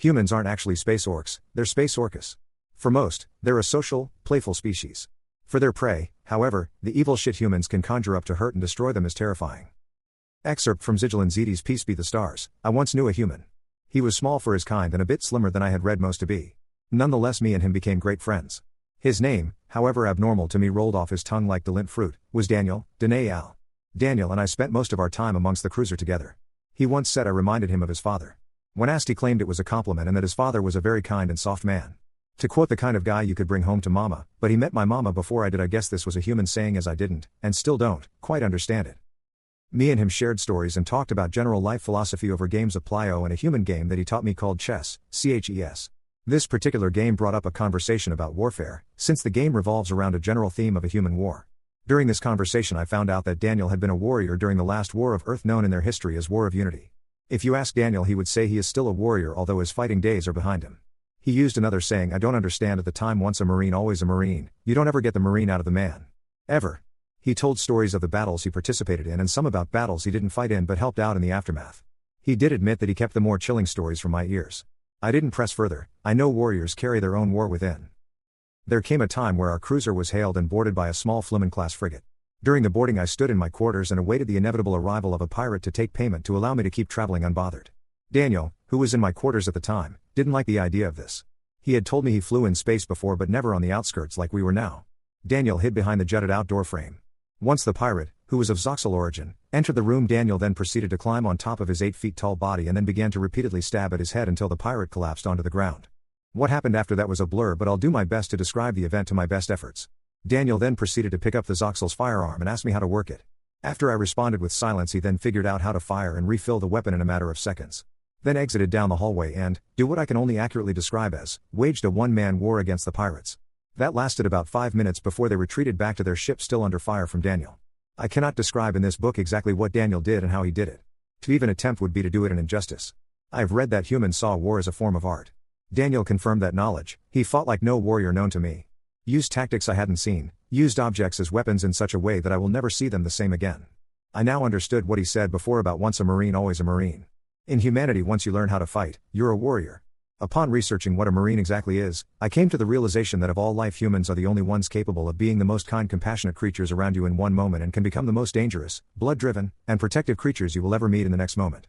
Humans aren't actually space orcs, they're space orcas. For most, they're a social, playful species. For their prey, however, the evil shit humans can conjure up to hurt and destroy them is terrifying. Excerpt from Zigil Zedi's Peace Be the Stars. I once knew a human. He was small for his kind and a bit slimmer than I had read most to be. Nonetheless, me and him became great friends. His name, however abnormal to me rolled off his tongue like Delint fruit, was Daniel, Daniel. Daniel and I spent most of our time amongst the cruiser together. He once said I reminded him of his father. When asked, he claimed it was a compliment and that his father was a very kind and soft man. To quote, the kind of guy you could bring home to mama, but he met my mama before I did. I guess this was a human saying, as I didn't, and still don't, quite understand it. Me and him shared stories and talked about general life philosophy over games of Plio and a human game that he taught me called chess, CHES. This particular game brought up a conversation about warfare, since the game revolves around a general theme of a human war. During this conversation I found out that Daniel had been a warrior during the last war of Earth, known in their history as War of Unity. If you ask Daniel, he would say he is still a warrior, although his fighting days are behind him. He used another saying I don't understand at the time: once a Marine always a Marine. You don't ever get the Marine out of the man. Ever. He told stories of the battles he participated in and some about battles he didn't fight in but helped out in the aftermath. He did admit that he kept the more chilling stories from my ears. I didn't press further. I know warriors carry their own war within. There came a time where our cruiser was hailed and boarded by a small Fleming-class frigate. During the boarding I stood in my quarters and awaited the inevitable arrival of a pirate to take payment to allow me to keep traveling unbothered. Daniel, who was in my quarters at the time, didn't like the idea of this. He had told me he flew in space before but never on the outskirts like we were now. Daniel hid behind the jutted outdoor frame. Once the pirate, who was of Zoxal origin, entered the room, Daniel then proceeded to climb on top of his 8-feet-tall body and then began to repeatedly stab at his head until the pirate collapsed onto the ground. What happened after that was a blur, but I'll do my best to describe the event to my best efforts. Daniel then proceeded to pick up the Zoxal's firearm and asked me how to work it. After I responded with silence, he then figured out how to fire and refill the weapon in a matter of seconds. Then exited down the hallway and, do what I can only accurately describe as, waged a one-man war against the pirates. That lasted about 5 minutes before they retreated back to their ship, still under fire from Daniel. I cannot describe in this book exactly what Daniel did and how he did it. To even attempt would be to do it an injustice. I have read that humans saw war as a form of art. Daniel confirmed that knowledge. He fought like no warrior known to me. Used tactics I hadn't seen, used objects as weapons in such a way that I will never see them the same again. I now understood what he said before about once a Marine always a Marine. In humanity, once you learn how to fight, you're a warrior. Upon researching what a Marine exactly is, I came to the realization that of all life, humans are the only ones capable of being the most kind, compassionate creatures around you in one moment and can become the most dangerous, blood-driven, and protective creatures you will ever meet in the next moment.